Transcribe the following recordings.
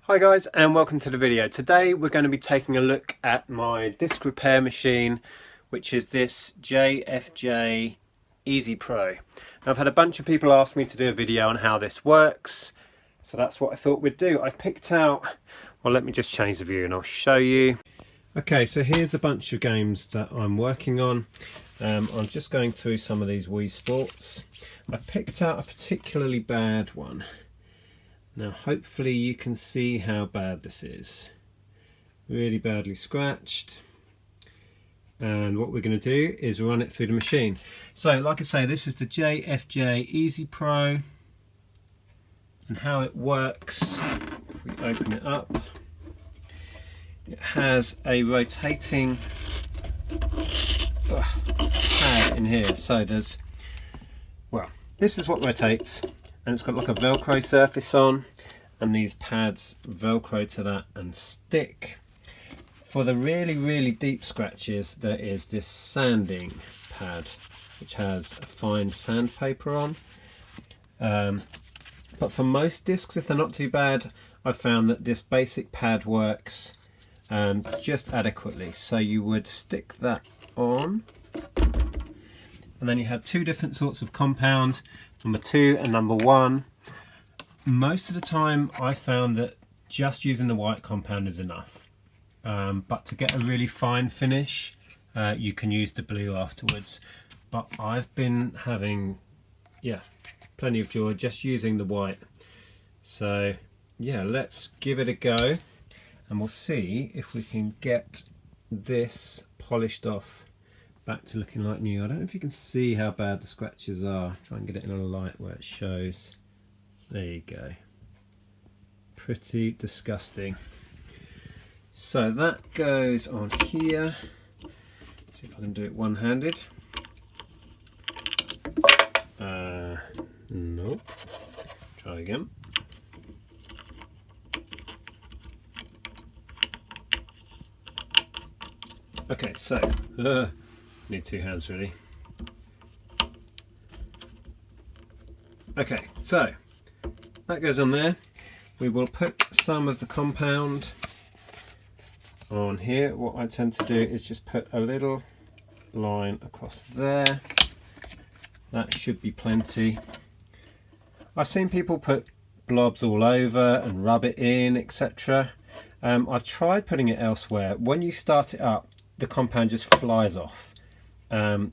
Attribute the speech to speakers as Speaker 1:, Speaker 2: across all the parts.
Speaker 1: Hi guys, and welcome to the video. Today we're going to be taking a look at my disc repair machine, which is this JFJ Easy Pro. Now, I've had a bunch of people ask me to do a video on how this works, so that's what I thought we'd do. I've picked out, well, let me just change the view and I'll show you. Okay, so here's a bunch of games that I'm working on. I'm just going through some of these Wii Sports. I picked out a particularly bad one. Now hopefully you can see how bad this is. Really badly scratched. And what we're going to do is run it through the machine. So like I say, this is the JFJ Easy Pro. And how it works, if we open it up, it has a rotating pad in here. So there's, well, this is what rotates. And it's got like a Velcro surface on, and these pads Velcro to that and stick. For the really deep scratches, there is this sanding pad, which has a fine sandpaper on. But for most discs, if they're not too bad, I've found that this basic pad works just adequately. So you would stick that on, and then you have two different sorts of compound. Number 2 and number 1. Most of the time I found that just using the white compound is enough, but to get a really fine finish you can use the blue afterwards, but I've been having plenty of joy just using the white. So yeah, let's give it a go and we'll see if we can get this polished off back to looking like new. I don't know if you can see how bad the scratches are. Try and get it in a light where it shows. There you go. Pretty disgusting. So that goes on here. See if I can do it one-handed. Nope. Try again. Okay, so need two hands really. Okay, so that goes on there. We will put some of the compound on here. What I tend to do is just put a little line across there. That should be plenty. I've seen people put blobs all over and rub it in, etc. I've tried putting it elsewhere. When you start it up, the compound just flies off. And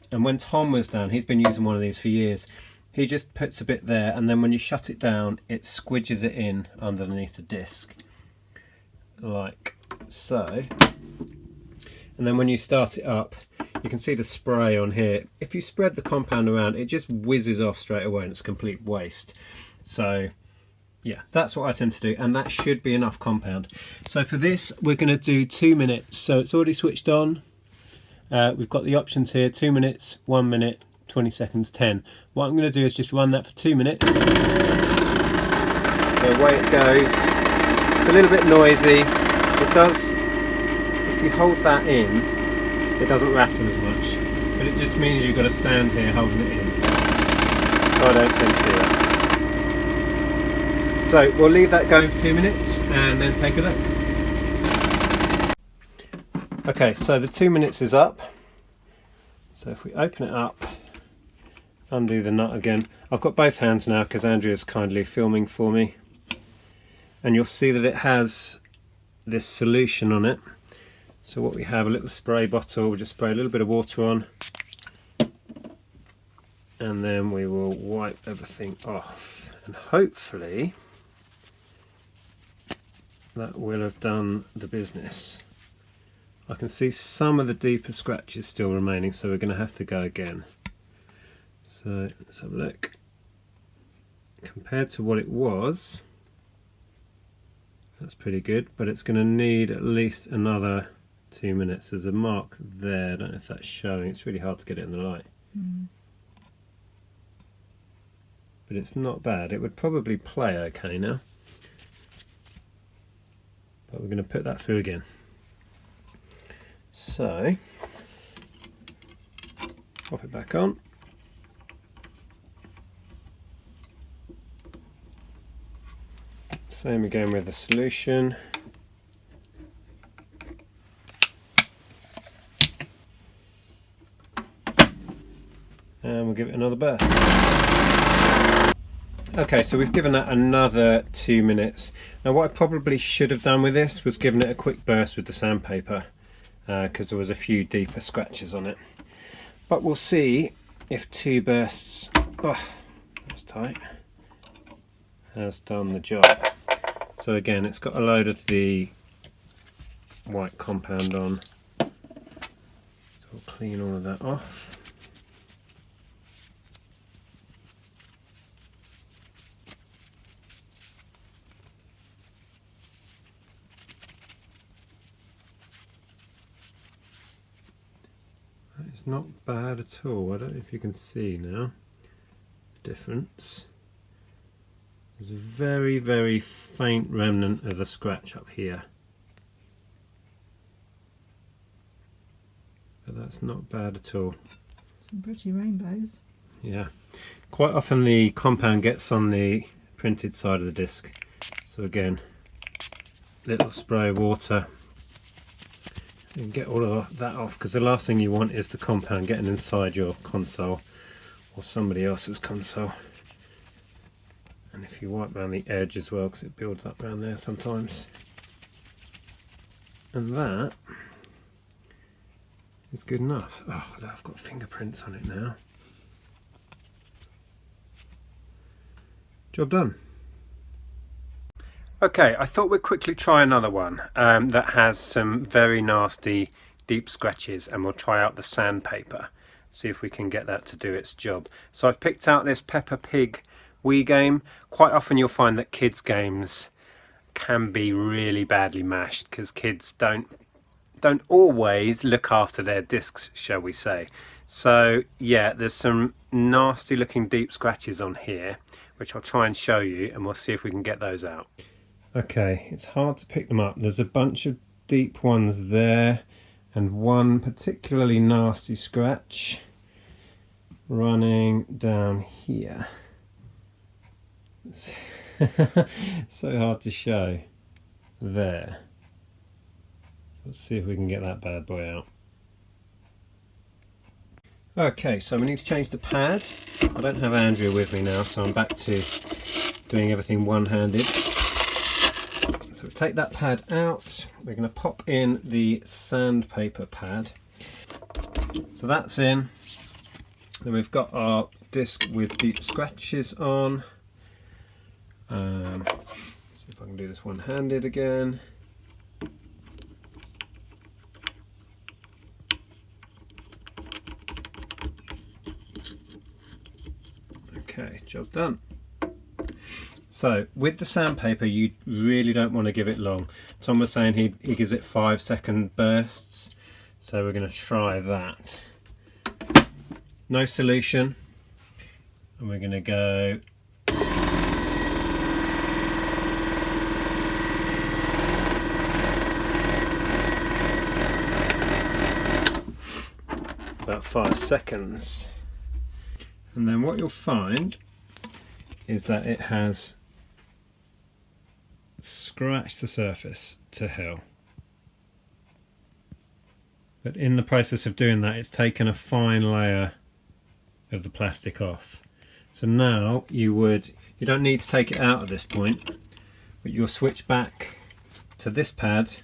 Speaker 1: when Tom was down, he's been using one of these for years, he just puts a bit there, and then when you shut it down it squidges it in underneath the disc like so. And then when you start it up, you can see the spray on here. If you spread the compound around, it just whizzes off straight away and it's a complete waste. So yeah, that's what I tend to do, and that should be enough compound. So for this we're going to do 2 minutes. So it's already switched on. We've got the options here: 2 minutes, 1 minute, 20 seconds, 10. What I'm going to do is just run that for 2 minutes. So away it goes. It's a little bit noisy. It does, if you hold that in, it doesn't rattle as much, but it just means you've got to stand here holding it in. So I don't tend to do that. So we'll leave that going for 2 minutes and then take a look. Okay, so the 2 minutes is up. So if we open it up, undo the nut again. I've got both hands now because Andrea's kindly filming for me. And you'll see that it has this solution on it. So what we have, a little spray bottle, we'll just spray a little bit of water on. And then we will wipe everything off. And hopefully that will have done the business. I can see some of the deeper scratches still remaining, so we're going to have to go again. So let's have a look. Compared to what it was, that's pretty good, but it's going to need at least another 2 minutes. There's a mark there, I don't know if that's showing. It's really hard to get it in the light. But it's not bad. It would probably play okay now. But we're going to put that through again. So, pop it back on. Same again with the solution. And we'll give it another burst. Okay, so we've given that another 2 minutes. Now what I probably should have done with this was given it a quick burst with the sandpaper, because there was a few deeper scratches on it. But we'll see if 2 bursts, oh, that's tight, has done the job. So again, it's got a load of the white compound on. So we'll clean all of that off. It's not bad at all. I don't know if you can see now the difference. There's a very, very faint remnant of a scratch up here. But that's not bad at all.
Speaker 2: Some pretty rainbows.
Speaker 1: Yeah. Quite often the compound gets on the printed side of the disc. So again, little spray of water. And get all of that off, because the last thing you want is the compound getting inside your console or somebody else's console. And if you wipe around the edge as well, because it builds up around there sometimes. And that is good enough. Oh, I've got fingerprints on it now. Job done. Okay, I thought we'd quickly try another one that has some very nasty deep scratches, and we'll try out the sandpaper, see if we can get that to do its job. So I've picked out this Peppa Pig Wii game. Quite often you'll find that kids games can be really badly mashed because kids don't always look after their discs, shall we say. So yeah, there's some nasty looking deep scratches on here, which I'll try and show you, and we'll see if we can get those out. Okay, it's hard to pick them up. There's a bunch of deep ones there and one particularly nasty scratch running down here. So hard to show. There. Let's see if we can get that bad boy out. Okay, so we need to change the pad. I don't have Andrea with me now, so I'm back to doing everything one-handed. So we take that pad out, we're going to pop in the sandpaper pad. So that's in. Then we've got our disc with deep scratches on. See if I can do this one-handed again. Okay, job done. So with the sandpaper, you really don't want to give it long. Tom was saying he gives it 5-second bursts, so we're going to try that. No solution, and we're going to go about 5 seconds. And then what you'll find is that it has scratched the surface to hell. But in the process of doing that, it's taken a fine layer of the plastic off. So now you don't need to take it out at this point, but you'll switch back to this pad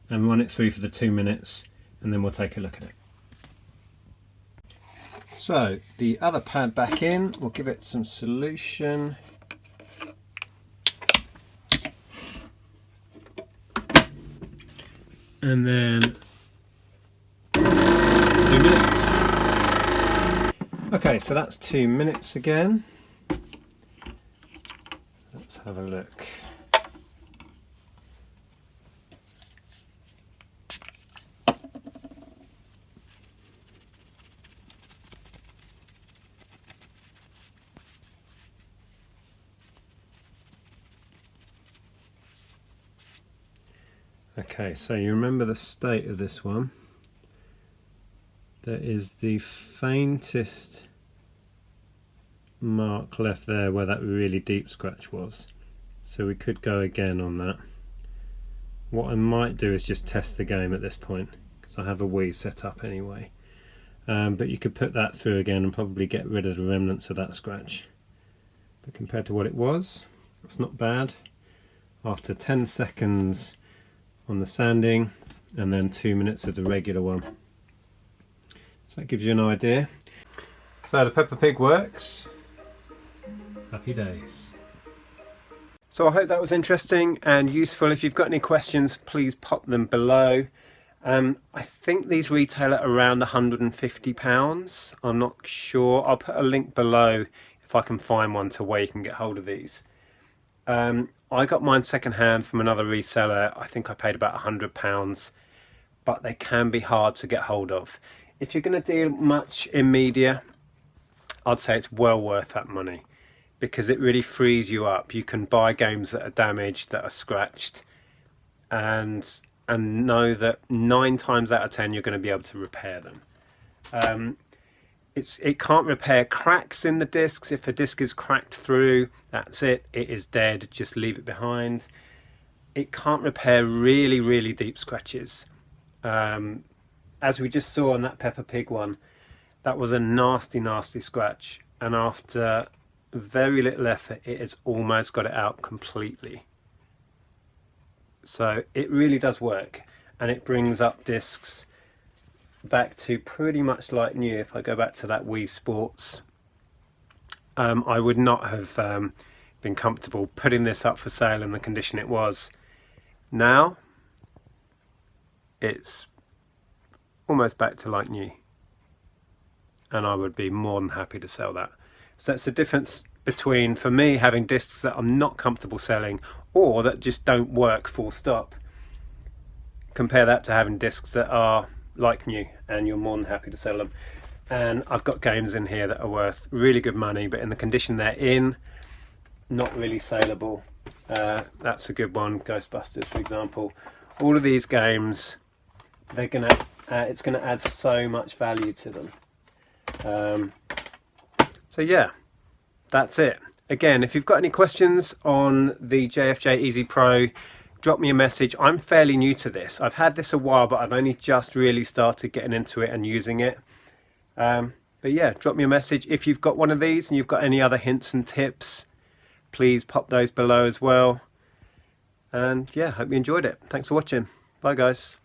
Speaker 1: and run it through for the 2 minutes, and then we'll take a look at it. So the other pad back in, we'll give it some solution. And then 2 minutes. Okay, so that's 2 minutes again. Let's have a look. Okay, so you remember the state of this one. There is the faintest mark left there where that really deep scratch was. so we could go again on that. What I might do is just test the game at this point, because I have a Wii set up anyway. But you could put that through again and probably get rid of the remnants of that scratch. But compared to what it was, it's not bad. After 10 seconds on the sanding and then 2 minutes of the regular one. So that gives you an idea. So the Peppa Pig works. Happy days. So I hope that was interesting and useful. If you've got any questions, please pop them below. I think these retail at around £150. I'm not sure. I'll put a link below if I can find one to where you can get hold of these. I got mine secondhand from another reseller. I think I paid about £100, but they can be hard to get hold of. If you're going to deal much in media, I'd say it's well worth that money, because it really frees you up. You can buy games that are damaged, that are scratched, and know that 9 times out of 10 you're going to be able to repair them. It can't repair cracks in the discs. If a disc is cracked through, that's it. It is dead. Just leave it behind. It can't repair really, really deep scratches. As we just saw on that Peppa Pig one, that was a nasty, nasty scratch. And after very little effort, it has almost got it out completely. So it really does work, and it brings up discs back to pretty much like new. If I go back to that Wii Sports, I would not have been comfortable putting this up for sale in the condition it was. Now it's almost back to like new, and I would be more than happy to sell that. So that's the difference between, for me, having discs that I'm not comfortable selling or that just don't work full stop. Compare that to having discs that are like new and you're more than happy to sell them. And I've got games in here that are worth really good money, but in the condition they're in, not really saleable. That's a good one, Ghostbusters for example. All of these games, they're gonna it's gonna add so much value to them. So yeah, that's it. Again, if you've got any questions on the JFJ Easy Pro, drop me a message. I'm fairly new to this. I've had this a while, but I've only just really started getting into it and using it. But yeah, drop me a message. If you've got one of these and you've got any other hints and tips, please pop those below as well. And yeah, hope you enjoyed it. Thanks for watching. Bye guys.